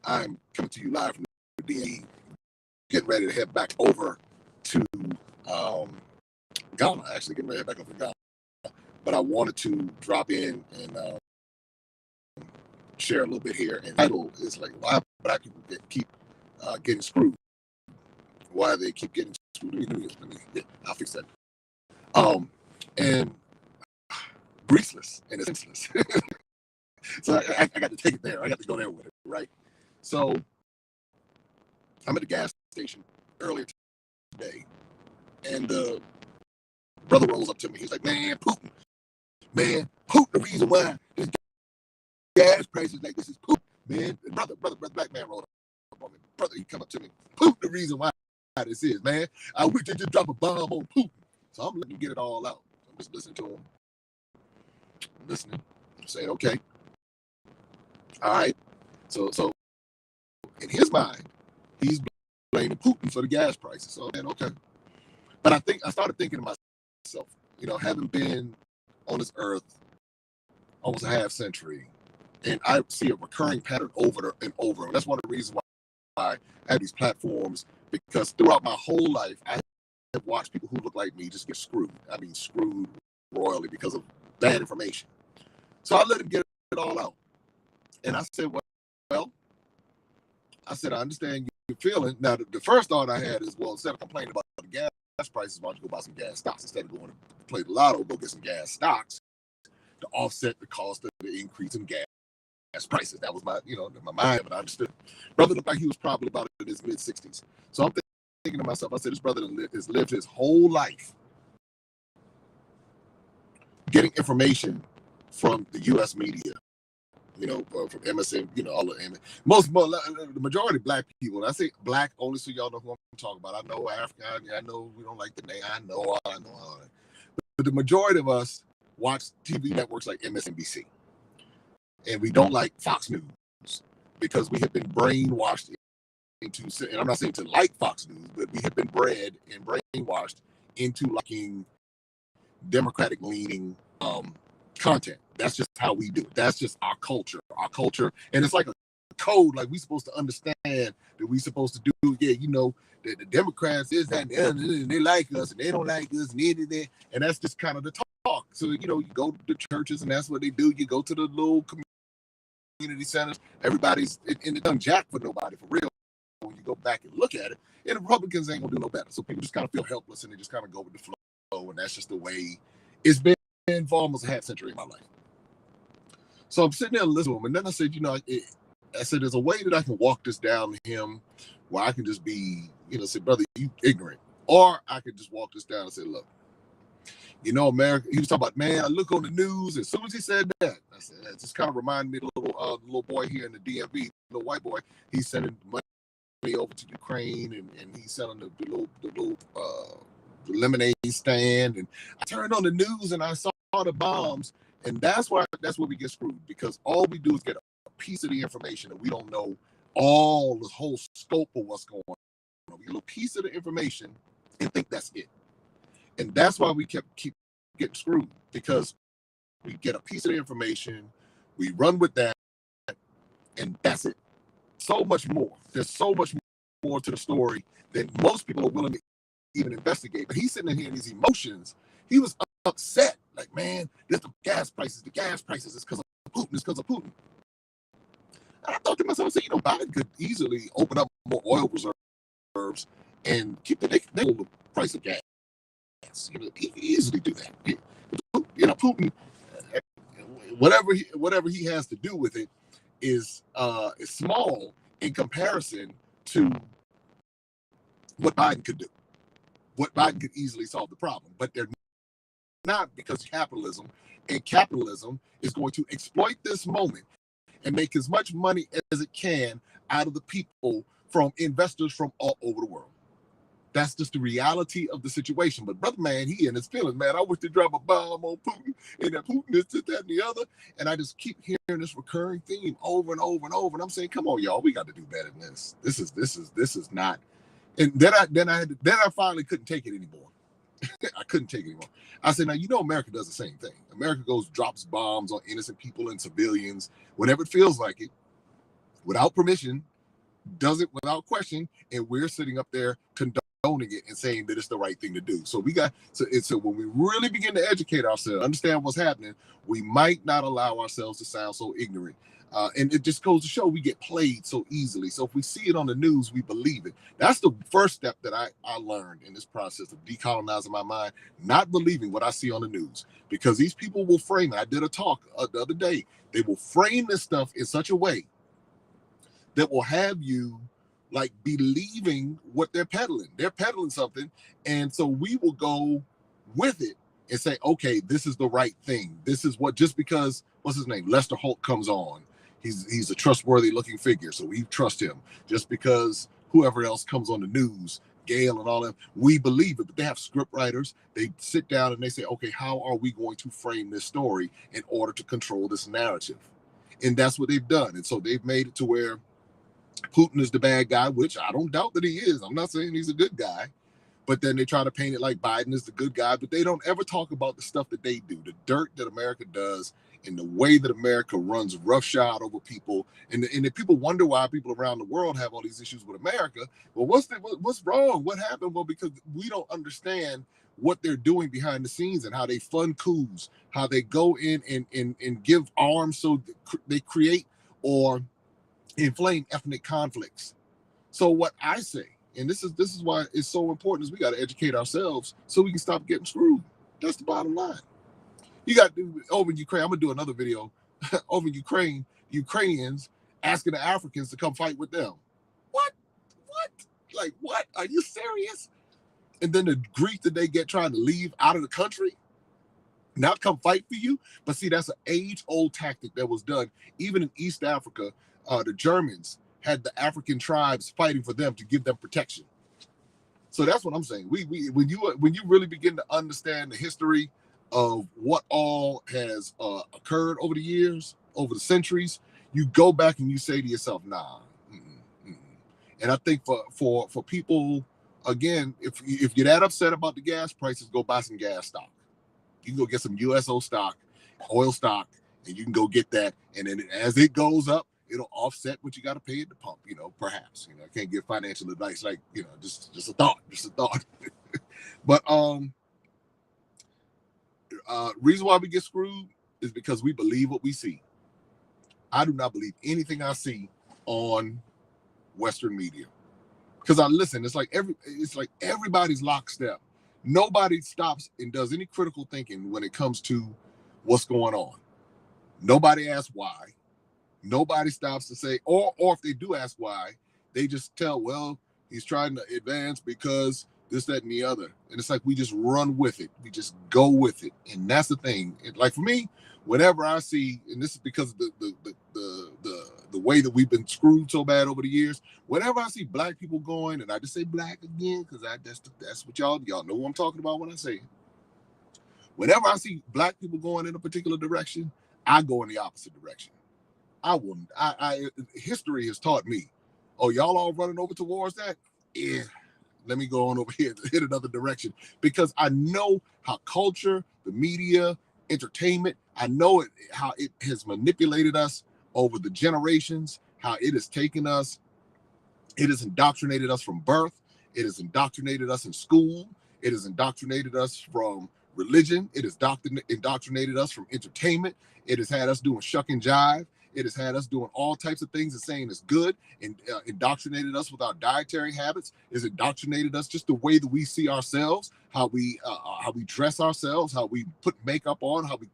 I'm coming to you live from the DMV, getting ready to head back over to Ghana, actually getting ready to head back over to Ghana. But I wanted to drop in and share a little bit here. And the title is like, why black people keep getting screwed? Why they keep getting screwed? I'll fix that. And Greaseless and Senseless. So I got to take it there. I got to go there with it, right? So I'm at the gas station earlier today, and the brother rolls up to me. He's like, man, Putin, the reason why this gas prices like this is Putin, man. Brother, black man rolled up on me. Brother, he come up to me. Putin, the reason why this is, man. I wish they just drop a bomb on Putin. So I'm letting him get it all out. I'm just listening to him. I'm saying, okay. All right. So in his mind, he's blaming Putin for the gas prices. So man, okay. But I started thinking to myself, having been on this earth almost a half century, and I see a recurring pattern over and over. And that's one of the reasons why I have these platforms, because throughout my whole life, I have watched people who look like me just get screwed. I mean, screwed royally because of bad information. So I let him get it all out. And I said, well, I understand you're feeling. Now, the first thought I had is, well, instead of complaining about the gas prices, why don't you go buy some gas stocks? Instead of going to play the lotto, go get some gas stocks to offset the cost of the increase in gas prices. That was my mind, but I understood. Brother looked like he was probably about in his mid-60s. So I'm thinking to myself, I said, this brother has lived his whole life getting information from the U.S. media, from MSN, all the the majority of black people. And I say black only so y'all know who I'm talking about. I know Africa. I know we don't like the name. I know all that. But the majority of us watch TV networks like MSNBC, and we don't like Fox News because we have been brainwashed into. And I'm not saying to like Fox News, but we have been bred and brainwashed into liking Democratic-leaning content. That's just how we do it. That's just our culture. And it's like a code, like we're supposed to understand that we're supposed to do. Yeah, the Democrats is that, and they like us, and they don't like us, and that's just kind of the talk. So you go to the churches, and that's what they do. You go to the little community centers. Everybody's in the tongue jack for nobody, for real. When you go back and look at it, and the Republicans ain't gonna do no better. So people just kind of feel helpless, and they just kind of go with the flow, and that's just the way it's been for almost a half century of my life. So I'm sitting there listening to him, and then I said, I said, there's a way that I can walk this down to him where I can just be, say, brother, you ignorant. Or I could just walk this down and say, look, America, he was talking about, man, I look on the news. As soon as he said that, I said, that just kind of reminded me of the little boy here in the DMV, little white boy. He's sending money over to Ukraine, and he's selling the little lemonade stand. And I turned on the news and I saw the bombs. And that's where we get screwed, because all we do is get a piece of the information, and we don't know all the whole scope of what's going on. We get a piece of the information and think that's it. And that's why we keep getting screwed, because we get a piece of the information, we run with that, and that's it. So much more. There's so much more to the story than most people are willing to even investigate. But he's sitting in here in his emotions. He was upset, like, man, there's the gas prices is because of Putin. And I thought to myself, Biden could easily open up more oil reserves and keep the price of gas. He could easily do that. Putin, whatever he has to do with it is small in comparison to what Biden could do. What Biden could easily solve the problem, but they're not, because capitalism is going to exploit this moment and make as much money as it can out of the people from investors from all over the world. That's just the reality of the situation. But brother, man, he in his feelings, man. I wish they drop a bomb on Putin, and that Putin is this, that, and the other. And I just keep hearing this recurring theme over and over and over. And I'm saying, come on, y'all, we got to do better than this. This is not. And then I finally couldn't take it anymore. I couldn't take it anymore. I said, now, America does the same thing. America drops bombs on innocent people and civilians whenever it feels like it, without permission, does it without question, and we're sitting up there condoning it and saying that it's the right thing to do. So so when we really begin to educate ourselves, understand what's happening, we might not allow ourselves to sound so ignorant. And it just goes to show we get played so easily. So if we see it on the news, we believe it. That's the first step that I learned in this process of decolonizing my mind, not believing what I see on the news, because these people will frame it. I did a talk the other day. They will frame this stuff in such a way that will have you like believing what they're peddling. They're peddling something. And so we will go with it and say, okay, this is the right thing. This is what, just because, what's his name? Lester Holt comes on. He's a trustworthy looking figure. So we trust him. Just because whoever else comes on the news, Gail and all that, we believe it. But they have script writers. They sit down and they say, okay, how are we going to frame this story in order to control this narrative? And that's what they've done. And so they've made it to where Putin is the bad guy, which I don't doubt that he is. I'm not saying he's a good guy. But then they try to paint it like Biden is the good guy, but they don't ever talk about the stuff that they do, the dirt that America does, and the way that America runs roughshod over people. And if people wonder why people around the world have all these issues with America, well, what's wrong? What happened? Well, because we don't understand what they're doing behind the scenes and how they fund coups, how they go in and give arms so they create or inflame ethnic conflicts. So what I say, and this is why it's so important, is we got to educate ourselves so we can stop getting screwed. That's the bottom line. You got over in Ukraine. I'm gonna do another video over in Ukraine. Ukrainians asking the Africans to come fight with them. What? Like what? Are you serious? And then the grief that they get trying to leave out of the country, not come fight for you. But see, that's an age-old tactic that was done even in East Africa. The Germans had the African tribes fighting for them to give them protection. So that's what I'm saying. When you really begin to understand the history of what all has occurred over the years, over the centuries, you go back and you say to yourself, nah. And I think for people, again, if you're that upset about the gas prices, go buy some gas stock. You can go get some USO stock, oil stock, and you can go get that. And then as it goes up, it'll offset what you got to pay at the pump, perhaps. I can't give financial advice, like, just a thought. But reason why we get screwed is because we believe what we see. I do not believe anything I see on Western media, because I listen. It's like everybody's lockstep. Nobody stops and does any critical thinking when it comes to what's going on. Nobody asks why. Nobody stops to say, or if they do ask why, they just tell, well, he's trying to advance because this, that, and the other. And it's like we just run with it. We just go with it. And that's the thing. Like for me, whenever I see, and this is because of the way that we've been screwed so bad over the years, whenever I see black people going, and I just say black again, because that's what y'all know what I'm talking about when I say it. Whenever I see black people going in a particular direction, I go in the opposite direction. I wouldn't. History has taught me, oh, y'all all running over towards that? Yeah, let me go on over here to hit another direction, because I know how culture, the media, entertainment, I know how it has manipulated us over the generations, how it has taken us, it has indoctrinated us from birth, it has indoctrinated us in school, it has indoctrinated us from religion, it has indoctrinated us from entertainment, it has had us doing shuck and jive. It has had us doing all types of things and saying it's good, and indoctrinated us with our dietary habits. It's indoctrinated us just the way that we see ourselves, how we dress ourselves, how we put makeup on, how we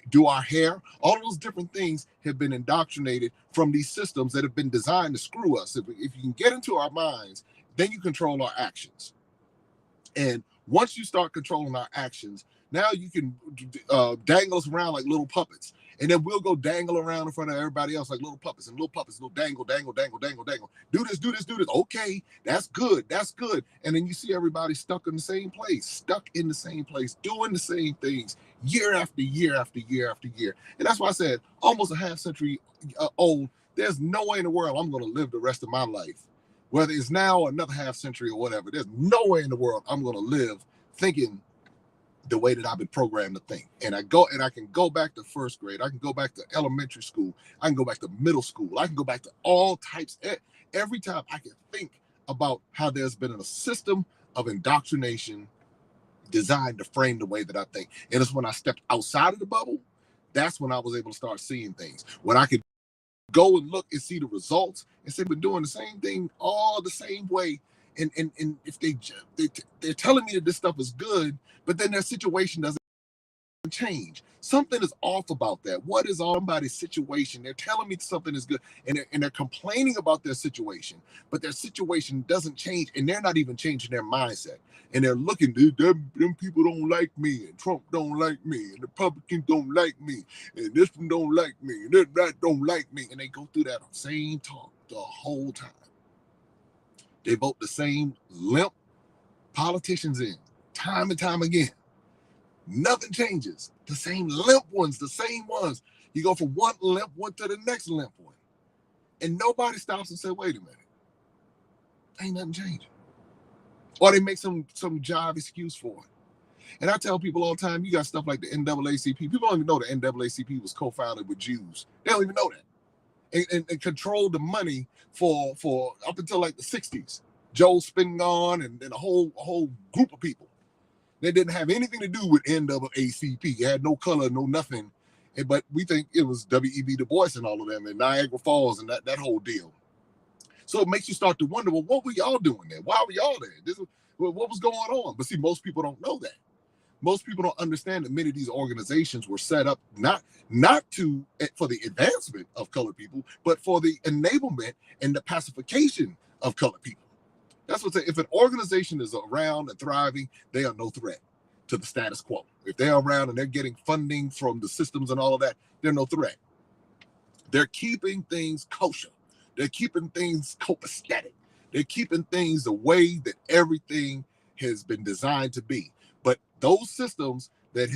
do our hair. All of those different things have been indoctrinated from these systems that have been designed to screw us. If you can get into our minds, then you control our actions. And once you start controlling our actions, now you can dangle us around like little puppets. And then we'll go dangle around in front of everybody else like little puppets, and little puppets will dangle. Do this. Okay, that's good. And then you see everybody stuck in the same place, doing the same things year after year after year after year. And that's why I said almost a half century old. There's no way in the world I'm going to live the rest of my life, whether it's now or another half century or whatever. There's no way in the world I'm going to live thinking the way that I've been programmed to think. And I can go back to first grade. I can go back to elementary school. I can go back to middle school. I can go back to all types. Every time I can think about how there's been a system of indoctrination designed to frame the way that I think. And it's when I stepped outside of the bubble, that's when I was able to start seeing things. When I could go and look and see the results and say, we're doing the same thing all the same way. And if they're telling me that this stuff is good, but then their situation doesn't change. Something is off about that. What is somebody's situation? They're telling me something is good, and they're complaining about their situation, but their situation doesn't change, and they're not even changing their mindset. And they're looking, them people don't like me, and Trump don't like me, and the Republicans don't like me, and this one don't like me, and that don't like me. And they go through that same talk the whole time. They vote the same limp politicians in, time and time again. Nothing changes. The same limp ones, the same ones. You go from one limp one to the next limp one. And nobody stops and says, wait a minute. Ain't nothing changing. Or they make some jive excuse for it. And I tell people all the time, you got stuff like the NAACP. People don't even know the NAACP was co-founded with Jews. They don't even know that. And controlled the money for up until like the 60s. Joe Spingarn and a whole group of people. They didn't have anything to do with NAACP. It had no color, no nothing. But we think it was W.E.B. Du Bois and all of them, and Niagara Falls and that whole deal. So it makes you start to wonder, well, what were y'all doing there? Why were y'all there? What was going on? But see, most people don't know that. Most people don't understand that many of these organizations were set up not for the advancement of colored people, but for the enablement and the pacification of colored people. That's what if an organization is around and thriving, they are no threat to the status quo. If they're around and they're getting funding from the systems and all of that, they're no threat. They're keeping things kosher. They're keeping things copacetic. They're keeping things the way that everything has been designed to be. But those systems that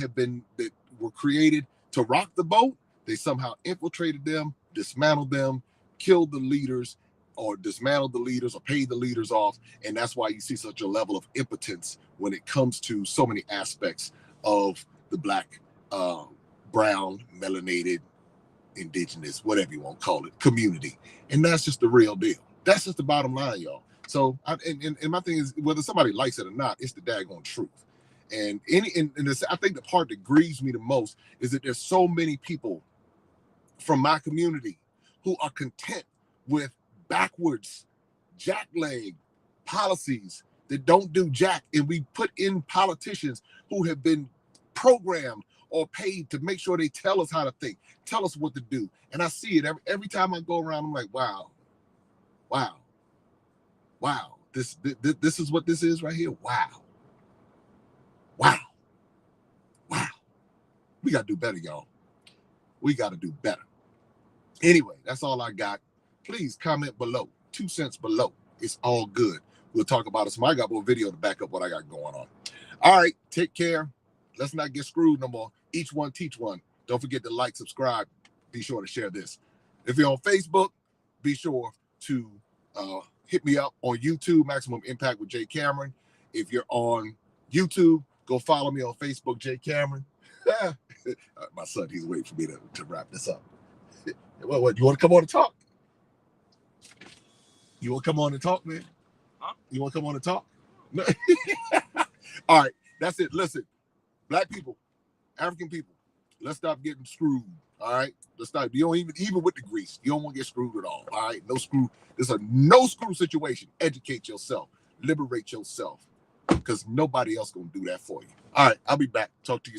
were created to rock the boat, they somehow infiltrated them, dismantled them, killed the leaders, or dismantled the leaders, or paid the leaders off. And that's why you see such a level of impotence when it comes to so many aspects of the Black, brown, melanated, indigenous, whatever you want to call it, community. And that's just the real deal. That's just the bottom line, y'all. So, and my thing is, whether somebody likes it or not, it's the daggone truth. And I think the part that grieves me the most is that there's so many people from my community who are content with backwards, jackleg policies that don't do jack. And we put in politicians who have been programmed or paid to make sure they tell us how to think, tell us what to do. And I see it every time I go around. I'm like, wow. This is what this is right here. Wow. We got to do better, y'all. We got to do better. Anyway, that's all I got. Please comment below. 2 cents below. It's all good. We'll talk about it some. I got more video to back up what I got going on. All right, take care. Let's not get screwed no more. Each one teach one. Don't forget to like, subscribe. Be sure to share this. If you're on Facebook, be sure to hit me up on YouTube, Maximum Impact with Jay Cameron. If you're on YouTube, go follow me on Facebook, Jay Cameron. My son, he's waiting for me to wrap this up. What, you want to come on and talk? You want to come on and talk, man? Huh? You want to come on and talk? No. All right, that's it. Listen, Black people, African people, let's stop getting screwed. All right, let's stop. You don't even with the grease, you don't want to get screwed at all. All right, no screw. This is a no screw situation. Educate yourself, liberate yourself, because nobody else gonna do that for you. All right, I'll be back. Talk to you.